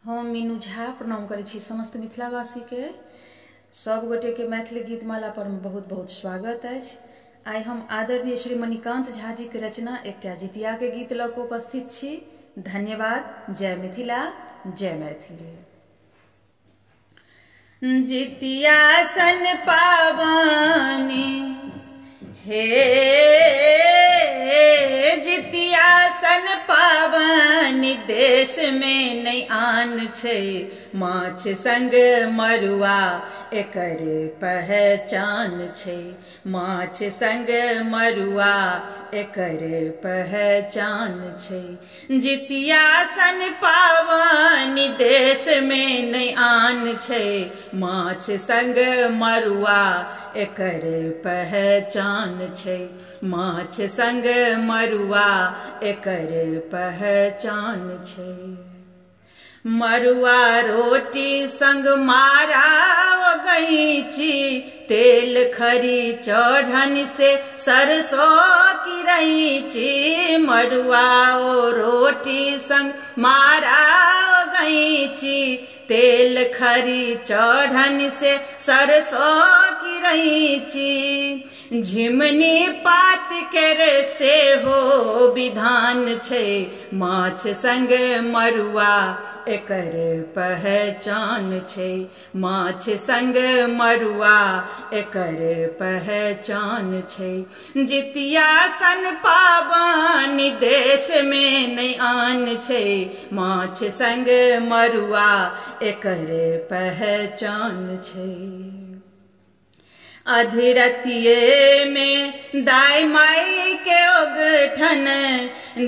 हम मीनू झा प्रणाम करै छी समस्त मिथिलावासी के। सब गोटे के मैथिली गीतमाला पर में बहुत बहुत स्वागत अछि। आई हम आदरणीय श्री मणिकांत झा जी के रचना एकटा जितिया के गीत लऽ कऽ उपस्थित छी। धन्यवाद। जय मिथिला, जय मैथिली। जितिया सन पावनी हे जितिया सन पावनी देश में नहीं आन छै। माछ संग मरुआ एकर पहचान छै। माछ संग मरुआ एकर पहचान छै। जितिया सन पावनी देश में नहीं आन छै। माछ संग मरुआ एकर पहचान छै। माछ संग मरुआ एकर पहचान छै। मरुआ रोटी संग मारा गईची तेल खरी चढ़न से सरसों की रईची। मरुआ रोटी संग मारा गईची तेल खरी चढ़न से सरसों की रईची। झिमनी पात केरे से हो विधान छै। माछ संग मरुआ एकर पहचान छै। माछ संग मरुआ एकर पहचान छै। जितिया सन पावनी देश में नहीं आन छै। माछ संग मरुआ एकर पहचान छै। अधिरतिये में दाई माई के ओगठन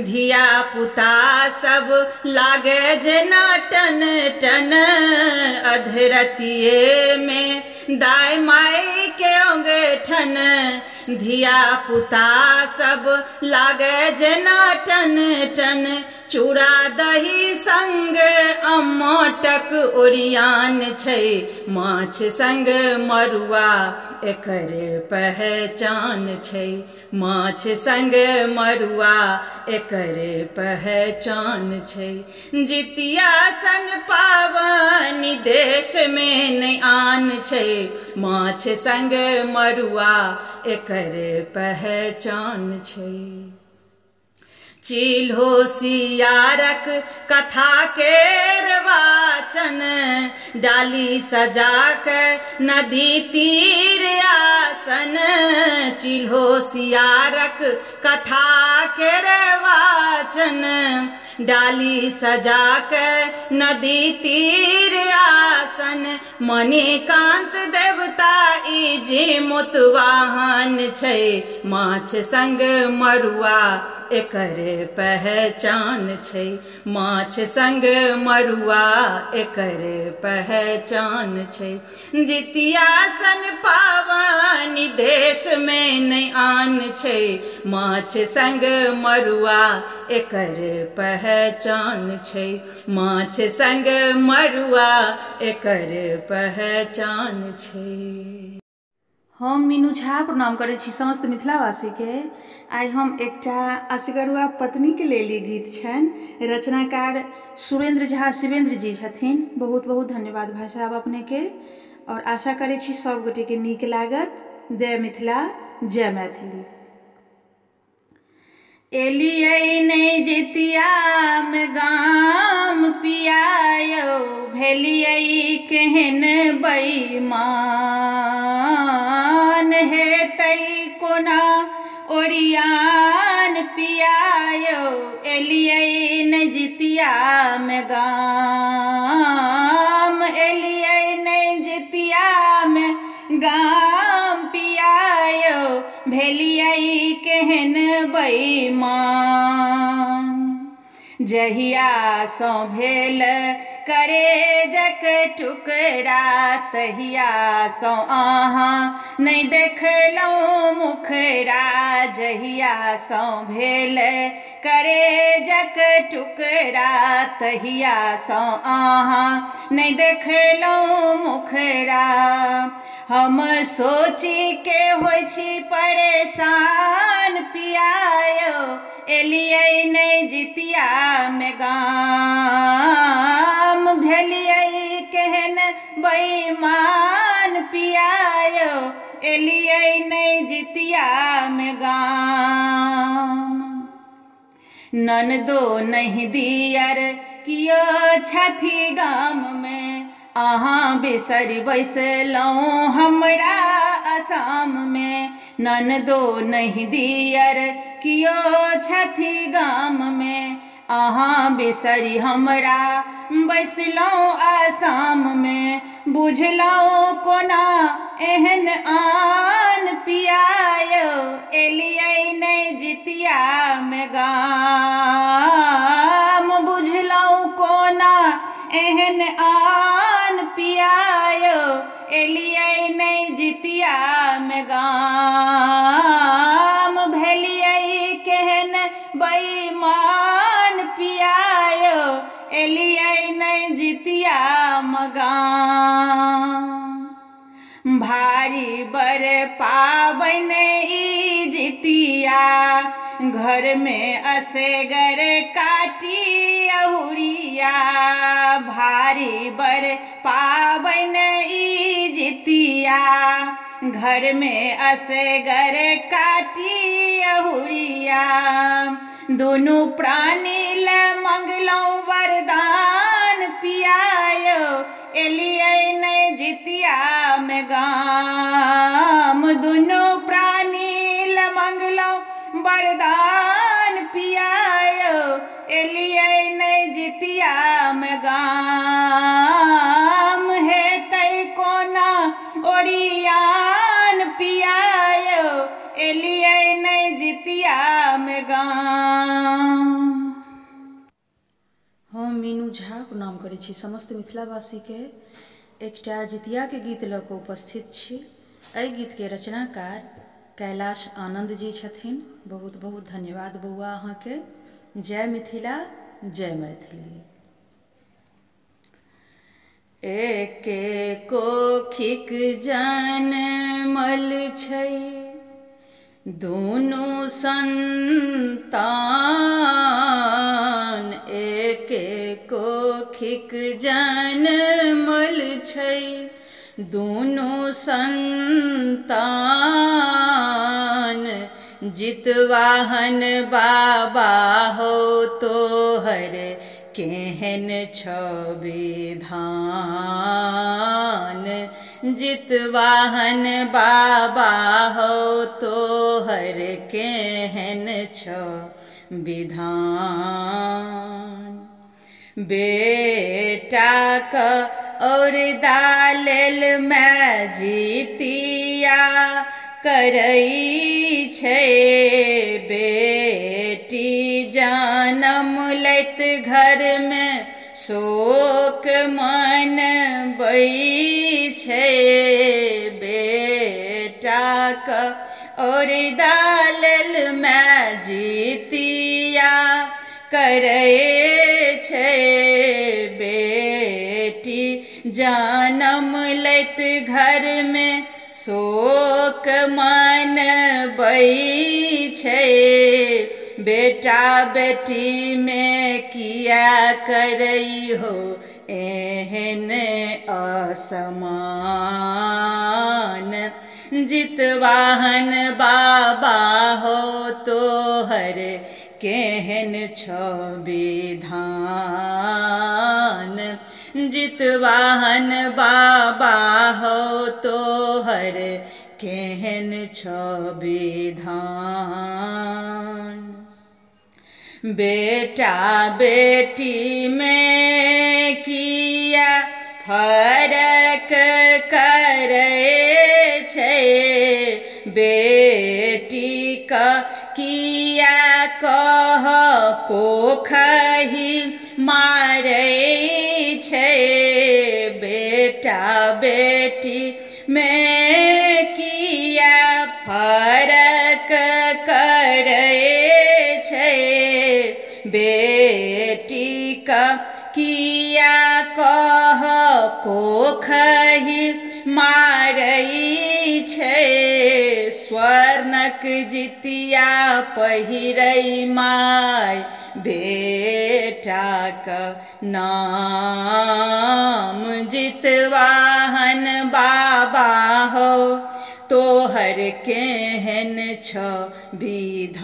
धिया पुता सब लागे जेना टन टन। अधिरतिये में दाई माई के ओगठन धिया पुता सब लागे जेना टन टन। चूड़ा दही संग अम्मटक ओरियान छै। माछ संग मरुआ एकर पहचान छै। माछ संग मरुआ एकर पहचान छै। जितिया सन पावनी देश में नहीं आन छै। माछ संग मरुआ एकर पहचान छै। चिल्हो सियारक कथा केर वाचन डाली सजा के नदी तीर आसन। चिल्हो सियारक कथा केर वाचन डाली सजा के नदी तीर आसन। मणिकांत देवता ई जे मोतवाहन छै। माछ संग मरुआ एकर पहचान छै। माछ संग मरुआ एकर पहचान छै। जितिया सन पावनी देश में नहीं आन छै। माछ संग मरुआ एकर पहचान छै। माछ संग मरुआ एकर पहचान छै। हम मीनू झा प्रणाम करै छी समस्त मिथिलावासी के। आई हम एकटा असगरुआ पत्नी के लेल गीत छनि। रचनाकार सुरेंद्र झा शिवेंद्र जी छथिन। बहुत बहुत धन्यवाद भाई साहब अपने के। और आशा करै छी सब गोटे के नीक लागत। जय मिथिला, जय मैथिली। एलियै नहीं जितिया में गाम पियायो भेलियै केहन बेईमान। हेतै कोना ओरियान पियायो एलियै नहीं जितिया में गाम। एलियै नहीं जितिया में गाम पियायो भेलियै केहन बेईमान। जहिया सो भेल करेजक टुकड़ा तहिया सो अहाँ नहीं देखलहुँ मुखड़ा। जहिया सो भेल करेजक टुकड़ा तहिया सो अहाँ नहीं देखलहुँ मुखड़ा। हम सोची के होई छी परेशान पियायो एलियै नहीं जितिया में गाम। ननदो नहीं दियर कियो छथि गाम में, अहाँ बिसरि बैसलहुँ हमरा आसाम में। ननदो नहीं दियर कियो छथि गाम में, अहाँ बिसरि हमरा बैसलहुँ आसाम में। बुझलहुँ कोना एहन आन पियायो, एलियै नहि जितिया में गाम। बुझलहुँ कोना एहन आन पियायो, एलियै नहि जितिया में गाम। भेलियै केहन बेईमान पियायो, एलियै नहि जितिया में गाम। भारी बर पाबनि ई जितिया, घर में असगर काटी अहुरिया। भारी बर पाबनि ई जितिया, घर में असगर काटी अहुरिया। दुनू प्राणी ले मंगलहुँ वरदान पियायो, एलियै नहि जितिया में गाम। दुनू प्राणी ले मंगलहुँ वरदान पियायो, एलियै नहि जितिया में गाम। हेतै कोना ओरियान पियायो, एलियै नहि जितिया में गाम। हम मीनू झा प्रणाम करै छी समस्त मिथिलावासीके। एकटा जितियाके गीत लऽ कऽ उपस्थित छी। एहि गीतके रचनाकार कैलाश आनंद जी छथिन। बहुत बहुत धन्यवाद बौआ अहाँके। जय मिथिला, जय मैथिली। एके कोखिक जनमल छै, दुनू संतान। एके कोखिक जनमल छै, दुनू संतान। जितवाहन बाबा हो तोहर केहन छौ विधान। जितवाहन बाबा हो तोहर केहन छौ विधान। बेटाक और दालेल में जितिया करै छै, बेटी जनम लैत घर में शोक मनबै छै। बेटाक और दालेल में जितिया करै छै, बेटी जनम लैत घर में शोक मनबै छै। बेटा बेटी में किया करै हो एहन असमान। जितवाहन बाबा हो तोहर केहन छौ विधान। जितवाहन बाबा हो तोहर केहन छौ विधान। बेटा बेटी में किया फरक करे छै, बेटी का किया कह कोखहि मारै छै। बेटा बेटी में किया फरक करे छै, बेटी का किया कह कोखहि मारै छै। स्वर्णक जितिया पहिरै माय, बेटाक नाम। जितवाहन बाबा हो तोहर केहन छौ विधान।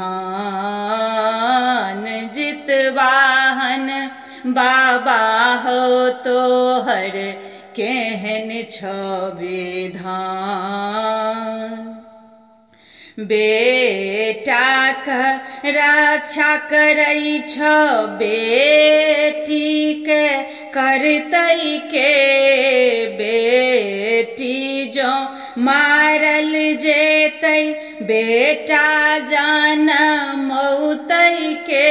बाबा हो तोहर केहन छ विधान। बेटाक रक्षा करै छ बेटीके करतै के, बेटी जो मारल जेतै बेटा जनमौतै के।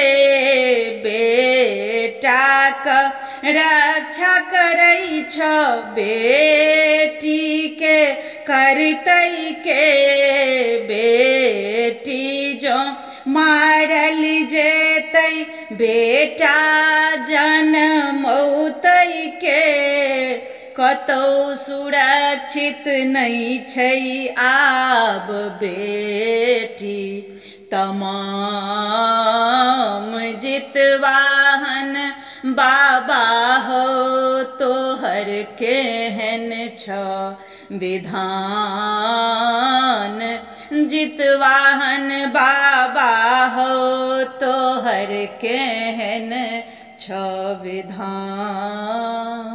बेटाक रक्षा करै छ बेटीके करतै के, बेटी जो मारल जेतै बेटा जनमौतै के। कतौ सुरक्षित नहीं छै आब बेटी, तमाम जितवाहन बाबा हो तोहर केहन छ विधान। जितवाहन बाबा हो तोहर केहन छ विधान।